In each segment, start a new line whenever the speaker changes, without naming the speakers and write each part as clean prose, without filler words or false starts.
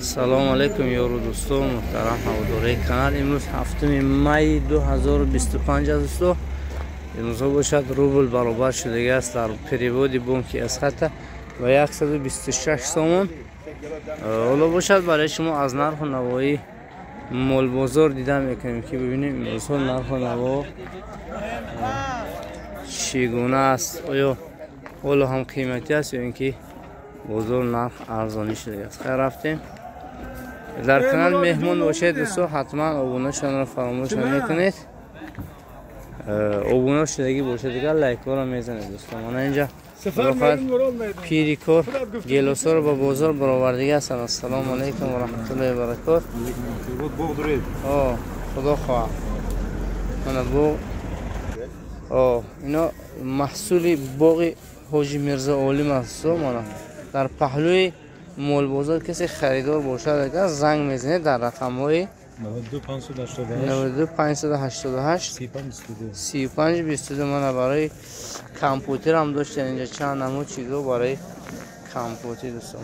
سلام علیکم یارو دوستو محترم هواداری کانال. امروز هفتم می 2025 است دوستو. امروز باشد روبل برابر شده است در پریود بانک اسخط و 126 سومون. حالا باشد برای شما از نرخ و نوایی مول بازار دیده میکنیم که ببینیم امروز نرخ و نوا چگونه است. آیا حالا هم قیمتی است یا اینکه بازار نرخ ارزانی شده است. خیر رفتیم. در کانال مهمون باشید دوستو، حتما ابونه شدن را فراموش نکنید. ابونه شدگی باشید دیگه لایک ها را میزنید دوستو. من اینجا پیری کار گلوسا رو با بازار برآوردگی هستن. السلام علیکم و رحمت الله و برکات. خدا خواه. من اینا محصول باغ حاجی میرزا عالم است. من در پهلوی مول بازار کسی خریدار باشد اگر زنگ میزنه در رقم های 92 588 35 22. من برای کامپیوتر هم داشتن اینجا چند نمود چیزو برای کامپیوتر دوستان.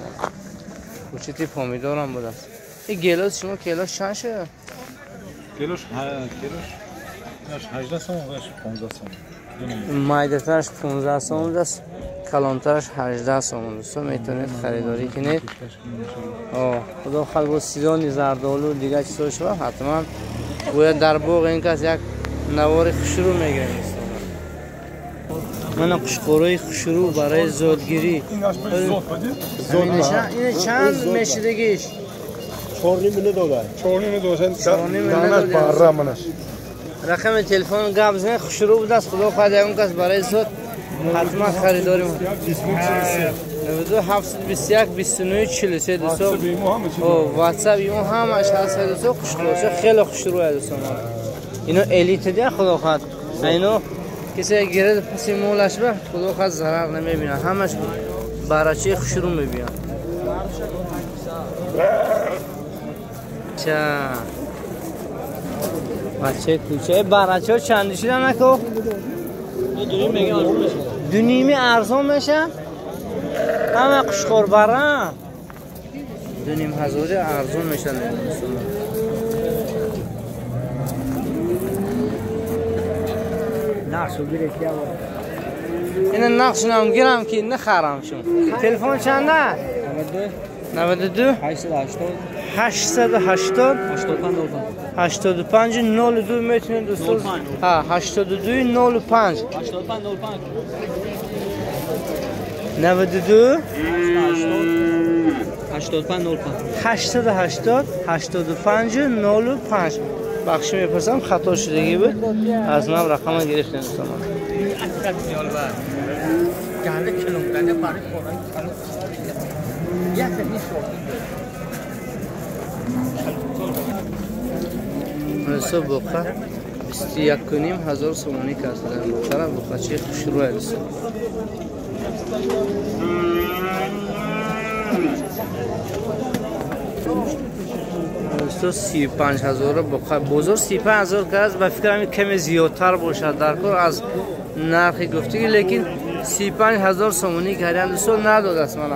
کوچیتی پامیدار هم بود است. این گلاس شما کیلوش چند شده؟
کیلوش 18 سوم و 15 سوم.
مایدترش 15 سوم است، کلانترش 18 سوم دوستان. میتونید خریداری کنید. خدا خلق سیزانی زردالو دیگه چیزا شما حتما باید در باغ این کس یک نوار خوشرو میگیریم دوستان. من قشقوری خوشرو برای زودگیری. این چند میشه دیگهش؟
4.5 دلار. 4.5 دلار.
رقم تلفن گپ بزنید. خوشرو بود است. خدا خواهد اون کس برای زود حتما خریداری مون. 92 721 29 43 دوستان. واتساپ ایمو همش هست دوستان. خوشروشه خیلی خوشروه دوستان. اینو الیت دیگه خدا خواهد. اینو کسی گرد پس مولش به خدا خواهد ضرر نمیبینه. همش براچه خوشرو میبینه. چه بچه کوچه براچه ها چندی شدن نکو؟ دو نیمی ارزان میشه. همه قشقور برن 2,500 ارزان میشن. نقشو گیره کیا بود؟ این نقش نمیگیرم که نخرم شون. تلفن چنده؟ 92 880 85 02 میتونید دوستان. 82 05 92 880 85 05. بخشی میپرسم خطا شدگی بود از من رقم گرفتن دوستان. منصب بوقه 21,500 سومانی کاسه در بوقه بوقه خوش روی است. دوستو 35,000 بوقه بزرگ 35,000 که است. با فکرم کمی زیادتر باشد در کار از نرخ گفتگی، لیکن 35,000 سومانی کردن دوستو نداد است. من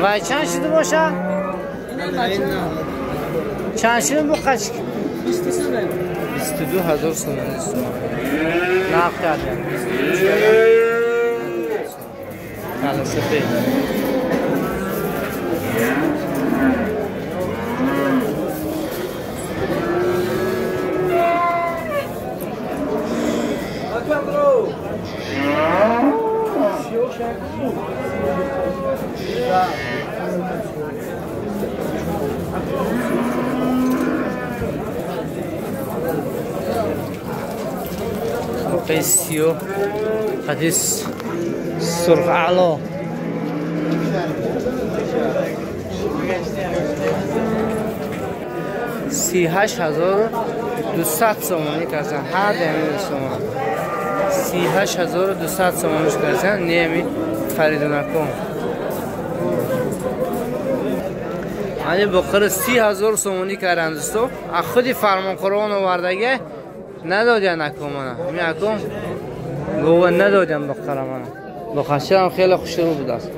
و چند شده باشه؟ چند شده بقیه؟ 22,000 سومانی نقد کردیم. کلا سفید قیسیو حدیث سرخ اعلا 38,200 سومانی کردن. هر دمی سومان 38,200 سومانش کردن. نیمی خرید نکن. علی بقره 30,000 سومانی کردن دوستو. خودی فرمانخوان آوردگی ندادن اکومانا می اکوم گوه ندادن بقره مانا بخشی هم خیلی خوش رو بود است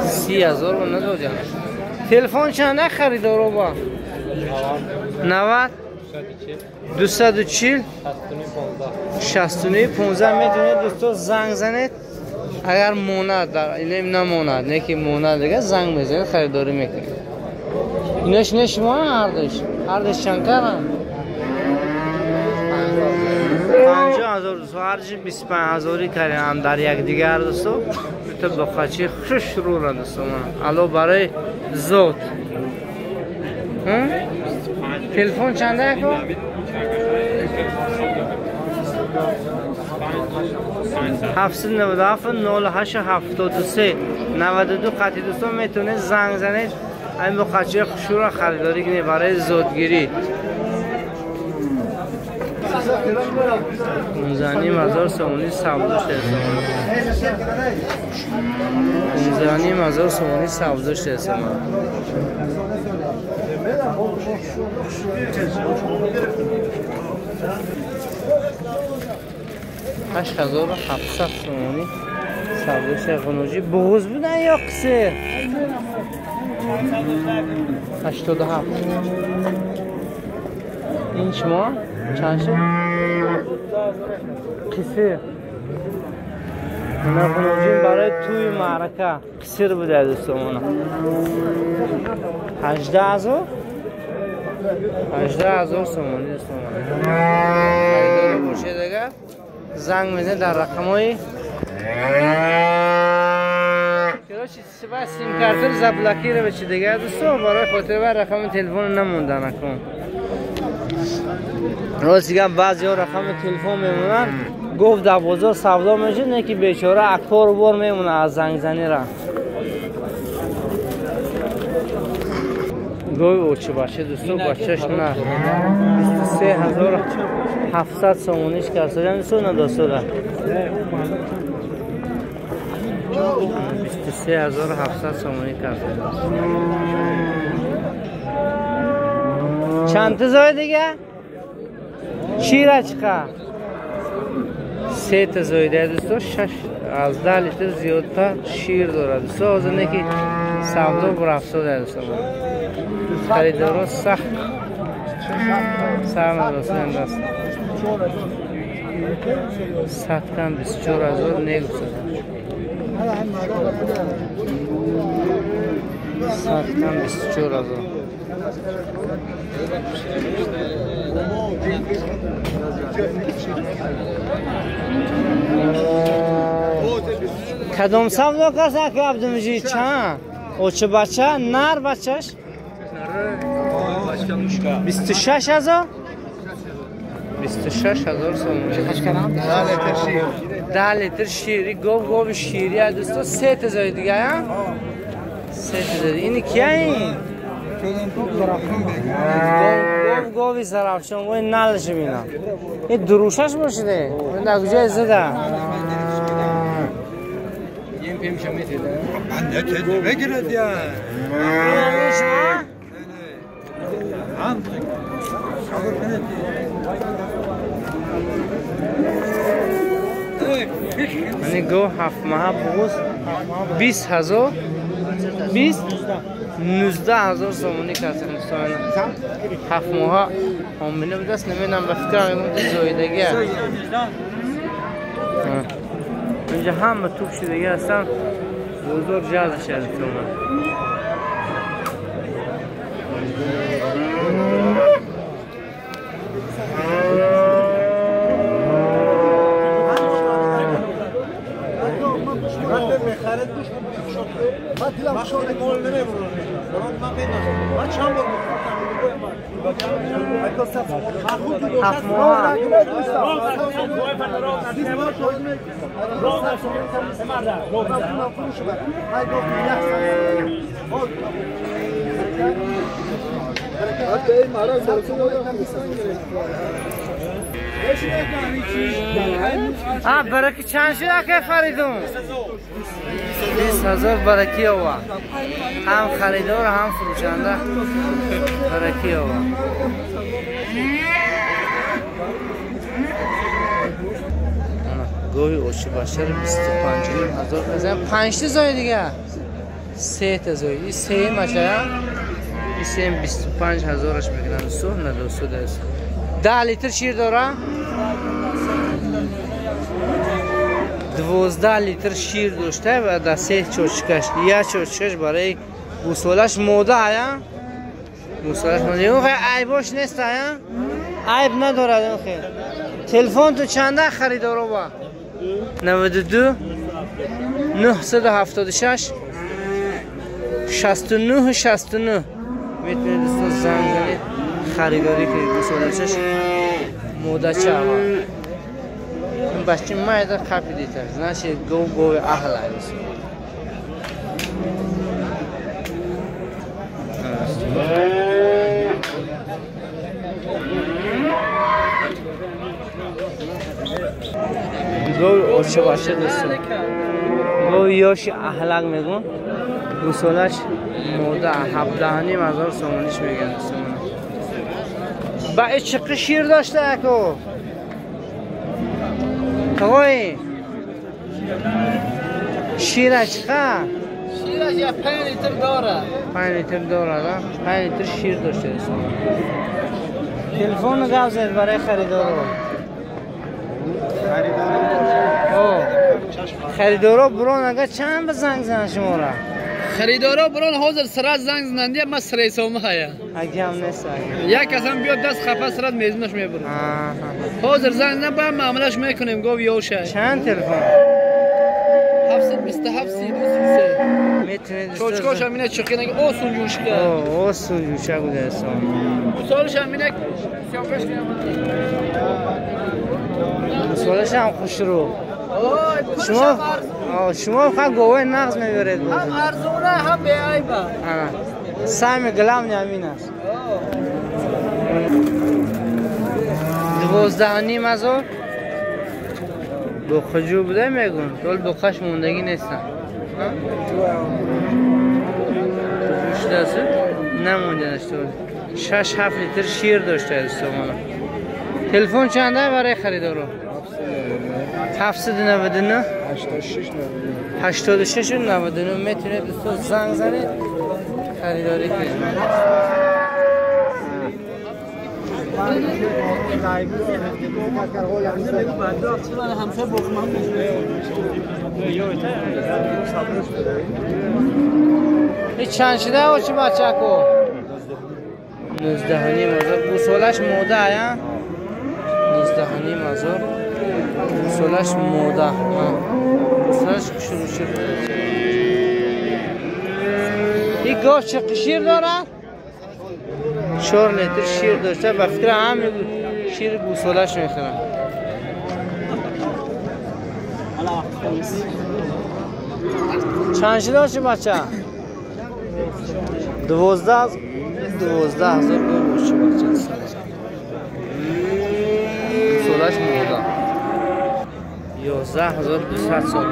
30,000 رو ندادن تلفن چند خریدارو با 90 240 69 15 میتونید دوستو زنگ زنید اگر موند در این نموند نه که موند دیگه زنگ میزنید خریداری میکنید اینش نه شما هردش چند کردن 50,000 دوستو هرچی 25,000 کردیم هم در یک دیگر دوستو تو بخچی خوش رو را دوستو من الو برای زود تلفن چنده کن 797 08 73 92 خطی دوستان میتونه زنگ زنید این بخچه خوشو را خریداری کنید برای زودگیری 15,000 سومونی سبزش دستم 15,000 سومونی سبزش دستم 8,700 سومونی سبزش قنوجی بغض بودن یا قصر 87 این شما چند شد؟ قصر اینا قنوجی برای توی معرکه قصر بوده دوستمون 18,000 سومونی دوستمون خریداری باشه دیگه زنگ میزنه در رقمای کلاشی سبا سیم کارت زبلکی رو بچه دیگه دوستان برای خاطر بر رقم تلفن نمونده نکن راست دیگه بعضی ها رقم تلفن میمونن گفت در بازار سودا میشه نه که بیچاره اکبر بار میمونه از زنگ زنی را گوی اوچه باشه دوستو بچهش نه 23,700 سومونیش کرده دوستو نداسته ده 23,700 سومونی کرده چند تزای دیگه؟ شیر چقدر؟ 3 تزای دیگه دوستو 6 از 10 لیتر زیادتر شیر داره دوستو از اینه که سودا برافتا ده دوستو خریدارو سخت سر نداستن دست 100 کم 24,000 نگفته 100 کم 24,000 کدام سودا کسا که عبدالمجید چند؟ او چه بچه؟ نر بچهش؟ 26,000 26,000 سومونی 10 لیتر شیری گوب شیری دوستو 3 تزای دیگه ها 3 تزای این کیا این گوبی زرافشان وای نالش مینا این دروشش باشده این در کجا زده این پیمشم میتیده من نتیده بگیرد یا من گو 7 ماه بغض 20,000 19,000 سومونی کرده 7 ماه هم بینم دست نمیدونم بفکر میگم زایدگی اینجا همه توب شدگی هستن بزرگ جلد شده تومن برکی چند شده که خریدم 20,000 برکی هوا هم خریدار هم فروشنده برکی هوا گوی اوشی باشر 25,000 بزن 5 تا زای دیگه 3 تا زای این 3 مچه این 3 25,000 میگیرن سو نه 210 10 لیتر شیر داره 12 لیتر شیر داشته و در 3 چوچکش یا چوچکش برای گوسولش موده آیا گوسولش موده اون خیلی عیباش نیست آیا عیب ندارد اون خیلی تلفن تو چنده خریدارو با 92 976 69 69 میتونید دوستان زنگ زنید خریداری کنید گوسولشش موده چه آقا این بچه مایده خفی دیتر نشه گو اهل هست گو اوچه باشه دوستان گو یاش اهلک میگون گوسولش موده 17,500 سومنیش میگن دوستان با چقدر شیر داشته اکو توی شیرش چقدر؟
شیرش یا 5 لیتر داره
5 لیتر داره 5 لیتر شیر داشته تلفن گاو زد برای خریدارو خریدارو برون اگه چند به زنگ زن شما را
خریدارا برون حاضر سرات زنگ زننده ما سر سومه هيا
اگه هم نیست
یک کس هم بیاد دست خفه سرات میزنش میبره حاضر زنگ زن با معاملش میکنیم گو یوشه
چند تلفن
727 3233
میتونید
چوچکاش همینه چقینه که او سونجوش که
او سونجوشه بوده اصلا
سالش همینه سیاپش
سالش هم خوش رو شما فقط گوه نغز میبرید
هم ارزونه هم به عیبه
سهم گلم نیامین است 12,500 بخجو بوده میگون دول بخش موندگی نیستن بخش دسته نمونده نشته 6-7 لیتر شیر داشته از سومانا تلفن چنده برای خریدارو 799 86 99 میتونید دوستان زنگ زنید خریداری کنید این چند شده و چی بچه کو 19,500 گوسولش موده آیا 19,500 گوسولش موده گوسولش شروع شد این گاو چه شیر داره 4 لیتر شیر داشته به فکر همه شیر گوسولش میخورن چند شده چی بچه 12,000 گاو باشه بچه گوسولش موده 11,200 سال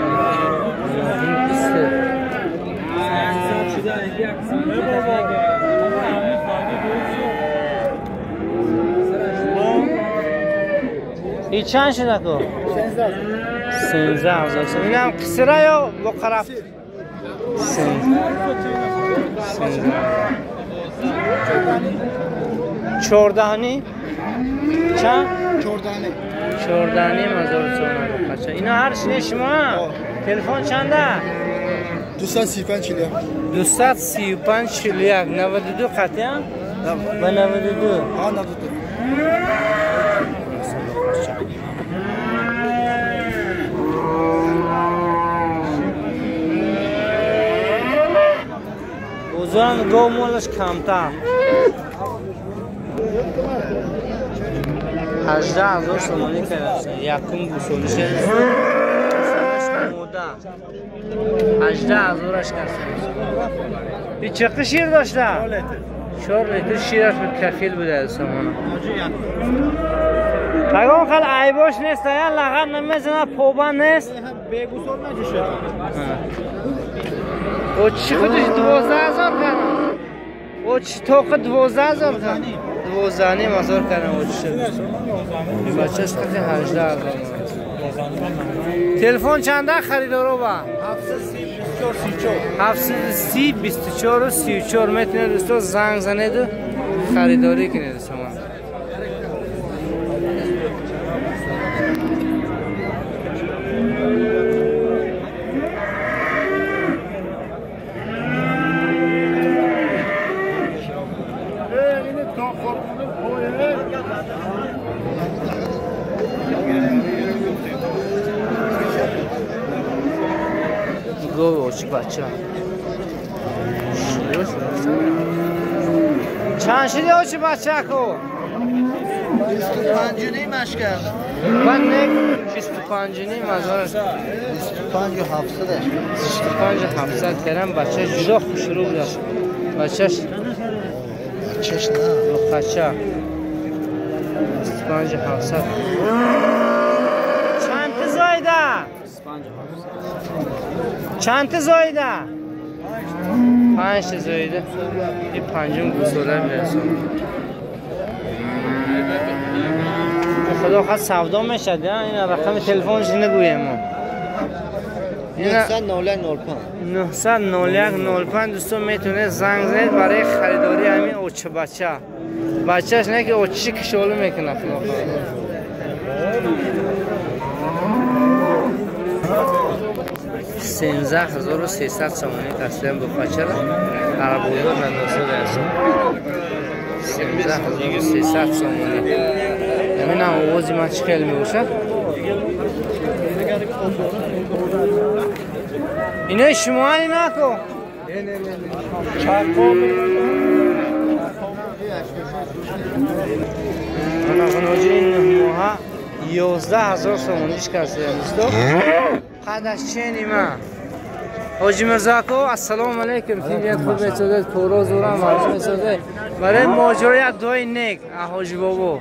این چند شده تو؟ 13,000 سال این هم قصره یا بقره؟ 14 چند؟ 14,500 سال اینا هر چیه شما؟ تلفن چنده؟
235 چلیک
235 چلیک 92 قطعی هم؟ با 92
ها 92
بزرگ گو مولش کمتر 18,000 سومانی کرده یکم گوسولش موده 18,000 کرده این چه شیر داشته؟ 4 لیتر شیرش به کفیل بوده از سامانه اگه خیلی عیباش نیست یا لغت نمیزنه پوبان نیست
بگوزار نجشه
او چی خودش 12,000 کنه او چی توقع 12,000 کنه 12,500 کنه او چی بچه است خیلی 18,000 تلفن چنده خریدارو با 730 24 34 میتونه دوستو زنگ زنید و خریداری کنید سامان گو چی بچه چند شدی او چی بچه کو
25 مشکل
من نک 25 مزار
25 و 700
25 700 کردم بچه جدا خوشرو داشت بچهش
چش نه
بچه 25 700 چند تا زایده چند تا زایده 5 تا زایده این پنجم گوسوله میرسون خدا خواهد سودا میشد این رقم تلفنش نگویم 900 دوستان میتونه زنگ زنید برای خریداری همین اوچه بچهش نه که اوچه کشولو میکنه 13,300 سامانی تسلیم به بچه را عربویدار نداسته درسون 13,300 سامانی همین هم آوازی من چه خیلی میبوشه اینه شما هنی نکو من اخناجی این ماها 11,000 سامانیش کرده دوستو قدش چه نیمه حاجی مرزا کو السلام علیکم تیمیت خود میتوده تورا زورا مرز میتوده برای ماجرای دوی نیک حاجی بابا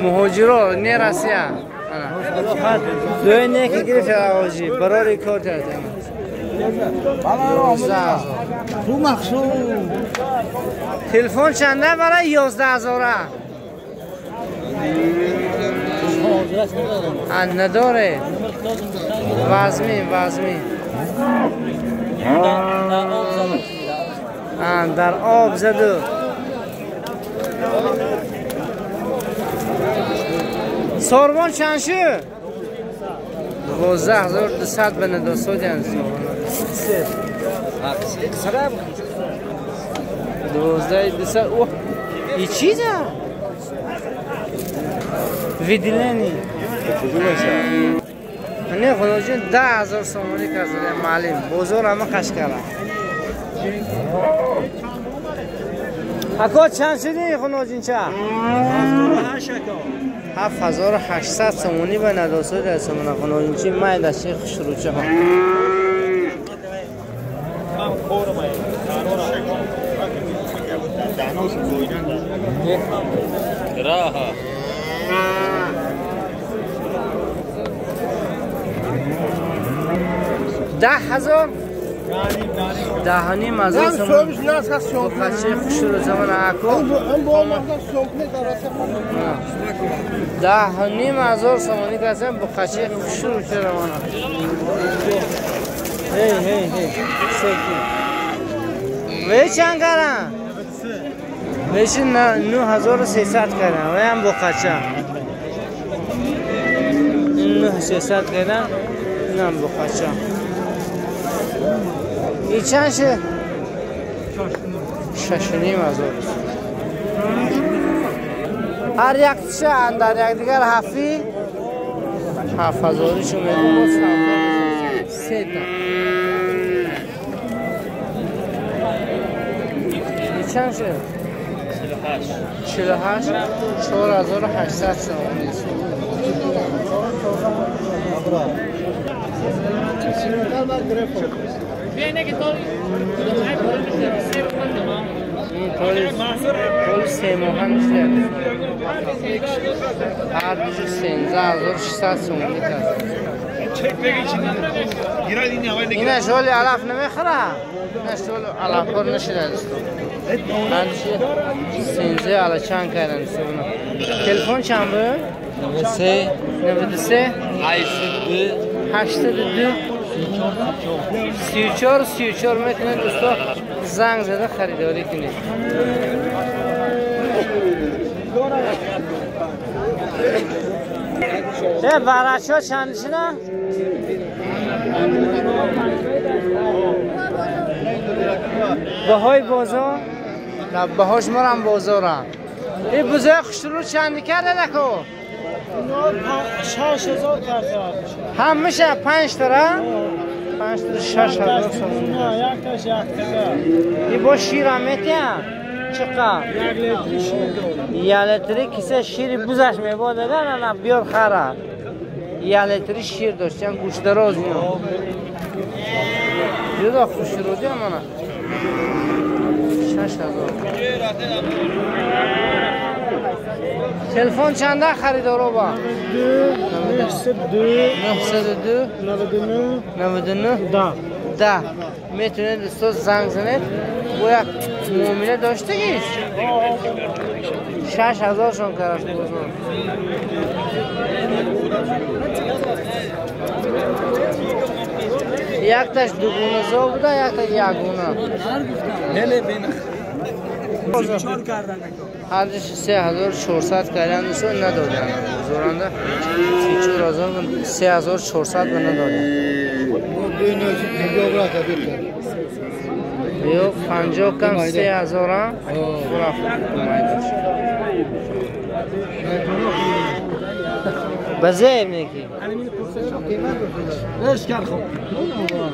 مهاجرا نیرسیه دوی نیک گرفت حاجی برای کار کرده
تو مخصوم
تلفن چنده برای 11,000 نداره وزمی در آب زده ساربان چند شو 12,200 به نداسو دیان 12,200 اوه این چیزه ویدیلنی نه خدا جون 10,000 سامانی کرده معلم بزرگ همه قشقره اکا چند شدی خدا جون چه 7,800 سامانی به نداسه در سامانه خدا جون چی مای دسته خشروچه ها $10,000 دهانی مزار سامون بچه خوش رو زمان اکو 10,500 سامانی کسیم با بچه خوش رو چه روانه هی سکی وی چند کردن؟ ویشی 9,300 کردن وی هم با بچه 9,300 کردن این هم با بچه این چند شه؟ 6,500 هر یک تشه اندر یک دیگر 7,000 شو میدون 3 تا این چند شه؟ 48 4,800 سامانی طول 3 ماه میشه. هر دوش 13600 سوم میشه. اینا شغل علف نمیخوره. اینا شغل علف پر نشده است. هرچی 13 علا چند کردن سونا. تلفن چند بود؟ 93 82 34 میتونه دوستا زنگ زده خریداری کنید. برچه ها چندشونه؟ بهای بازار؟ نه بهاش مرم بازارم. این بزای خوشترو چندی کرده دکو؟
6000 کرده
هم میشه 5 تره؟ 5 تره 6000
نه یک تاش یک تره
این با شیر هم میتیم؟ چقدر؟
1 لیتری شیر دارم
1 لیتری کسی شیری بوزش میباده نه بیار خره 1 لیتری شیر داشتیم گوشت دراز میام بیاد خوش رو دیم منه 6000 تلفن چنده خریدارو با؟ 902 99 10 میتونه دوستا زنگ زنید و یک مومنه داشته گیش 6000 شون کرد یک تاش دوگونه زو بوده یک تاش یکونه هر جش 3400 کردن دوستو ندادن زورنده 3400 به ندادن بیو 50 کم 3000 هم بزه نیکی
لشکر خوب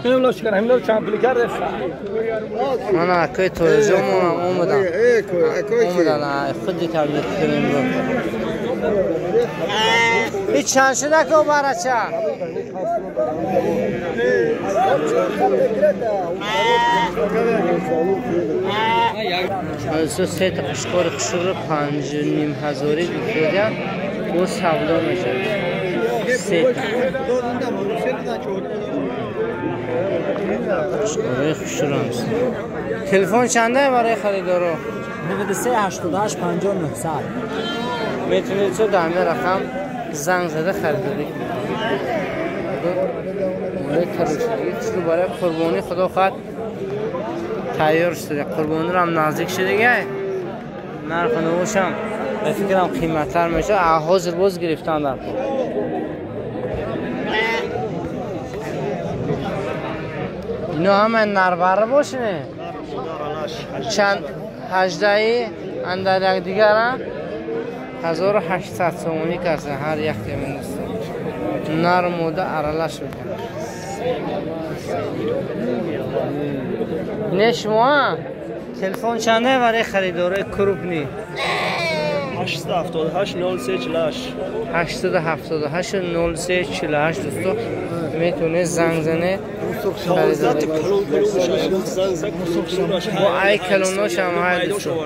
اینم لشکر همین رو چمپلی کرده
من اکای توریزم اومدم خودی تبلیغ کنیم رو هیچ چند شده که برچه از سه تا قشقار قشقار 5500 بکردیم و سودا میشه سه تا قشقار قشقار هست تلفن چنده برای خریدارو
93 88 59 100
میتونید تو در همه رقم زنگ زده خریداری کنید رو برای قربانی خدا خواهد تیار شده قربانی رو هم نزدیک شده گه نرخ نوش هم به فکرم قیمتر میشه حاضر باز گرفتن در اینا همه نربره باشنه چند 18 اندر یک دیگر هم 1800 سومونی کرده هر یک تیمین است نرم بوده ارالش میکنه نه شما تلفن چنده برای خریداره کروپنی
878 0348
878 0348 دوستو میتونه زنگ زنه خریداری با ای کلوناش هم های دوستو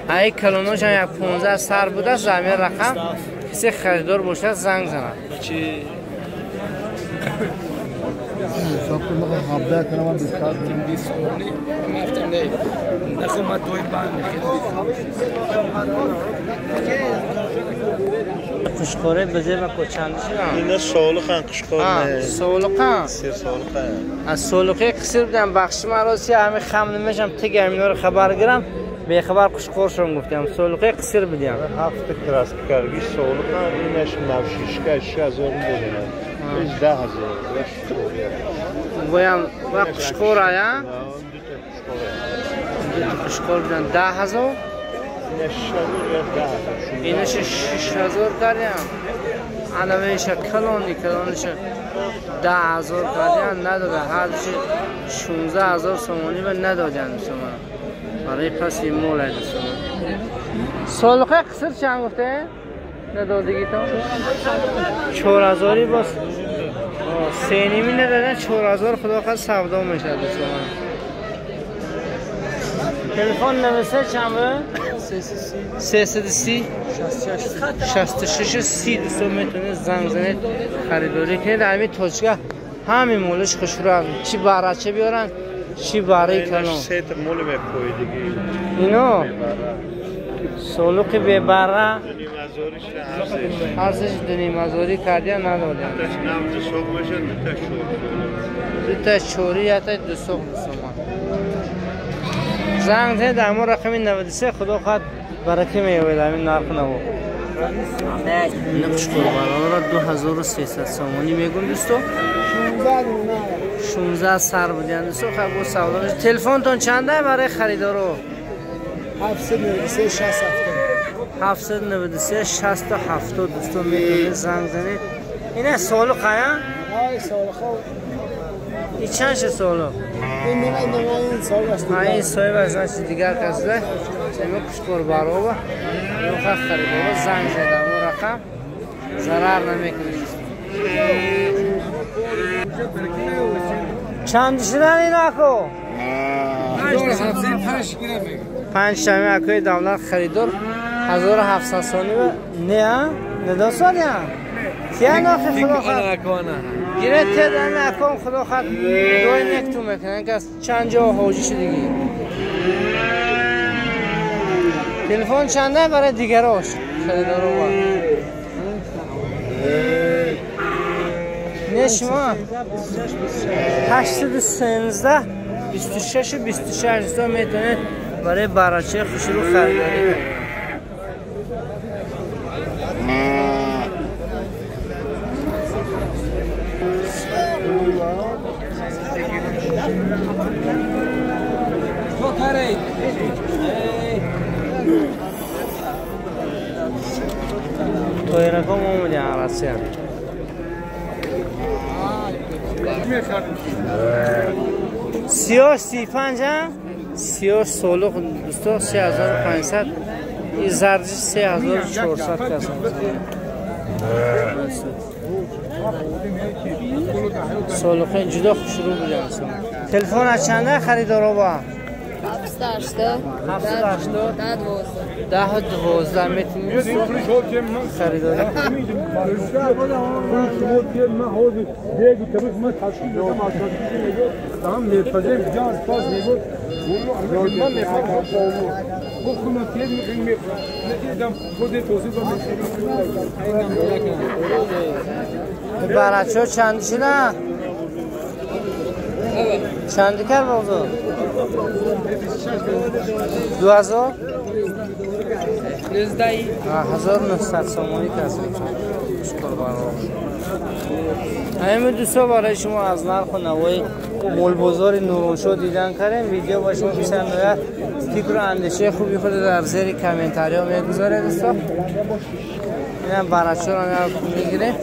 ای کلوناش هم یک 15 سر بوده زمین رقم کسی خریدار باشه زنگ زنه
حساب کنم حبده کنم بیشتر کنم 20
نخوام توی بند
قشقاره بزه و کوچندش
اینا سالخن قشقار
سالخن
سیر سالخن
از سالخه قصیر بودم بخش مراسی همه خم نمیشم تگ اینا رو خبر گرم به خبر قشقار شون گفتم سالخه قصیر بودم
هفته کراس کرگی سالخن اینش نوشیشکه 6000 بودن 10000
بایم و قشقار آیا قشقار بودن 10000 اینش 6000 کردیم علوهش کلونش 10000 کردیم نداده هر چی 16000 سومونی به ندادن شما برای پس این مول هست سالخه قصر چند گفته؟ ندادگی تا 4000 باز سینیمی ندادن 4000 خدا خواست سودا میشه دوستان. تلفن نوشته چنده؟ 330 66 30 دوستان میتونید زنگ زنید خریداری کنید. همین توچگاه همین مولش خوشرو چی براچه بیارن چی برای کنم
سه تا مول میپوی دیگه
اینو سولوق ببره ارزش دنی مزاری کردیا ندادن دو تا چوری یا تا دو سوق زنگ زنید در مورد رقم 93 خدا خواهد برکه میوید همین نرخ نبود نقش قربان را 2300 سامانی میگم دوستو 16 سر بودن دوستو خب سودا میشه. تلفنتون چنده برای خریدارو؟
793 60
793 67 دوستو میتونید زنگ زنید. اینه سولو خواهیم؟
آی سال خوب
این چند شه سولو؟
این سال است
این سایب از دیگر کسده چمی کشکور باروبا نوخه خریدارو زنگ زنید اون رقم ضرر نمیکنید. چند شدن این اکو؟ 5 شمی اکوی دولت خریدار 1700 سانی و نه ندار سالی هم کیا ناخی خدا خواهد گیره تیدن اکوم خدا خواهد دوی نکتو میکنن که چند جا حوجی شدگی. تلفن چنده برای دیگراش خریدارو با نه شما 813 26 دوستان میتونید برای براچه خوشرو خریداری کنید. توی رقم اومده عرصی هم سیاه 35 هم سیاه سولو دوستا 3500 این زرجی 3400 کسان سولو خیلی جدا خوش رو بودن. تلفن از چنده خریدارو با؟ 780 میتونید خریداری برچه ها چندی شدن؟ چندی کرد بازار؟ 2000 1900 سامانی کسی همین دوستا برای شما از نرخ و نوای مول بازار نورونشو دیدن کردیم. ویدیو با شما پسند آید فکر و اندیشه خوبی خود در زیر کامنتاری ها میگذاره دوستا. این هم برچه ها رو میگیریم.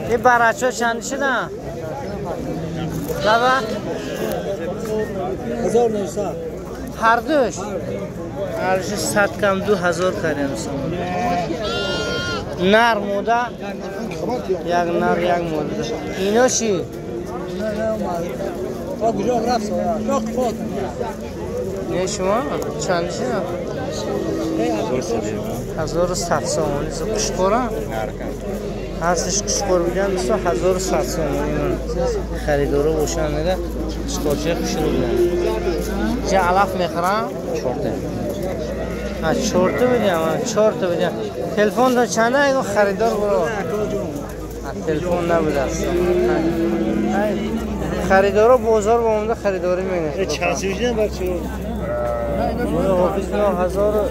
این برچه ها چندی شدن؟ دابا
1900
هر دوش هرش 100 کم 2000 کردیم. نر موده یک نر یک موده. اینا چی؟ نه شما چند شما؟ 1100 سامانی کشکورا هستش کشکور بیدن دوستا 1100 سامانی من خریدارو باشن میده کشکورچه خوش رو بیدن چه علف میخورم؟ چورته بدیم چورته بدیم. تلفن دا چنده ایگو خریدار برو تلفن نبوده است. خریدارو بازار با اومده خریداری میگه
چند سیجن بچه
رو حافظ 9000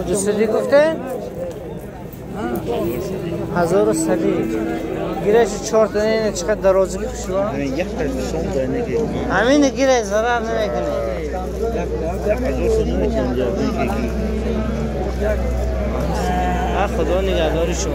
دوستی گفته 1100 گیرش 4 تا نه چقدر درازی خوشو
همین یک پرسون داره نگه
همین گیره ضرر نمیکنه. خدا نگهداری شما.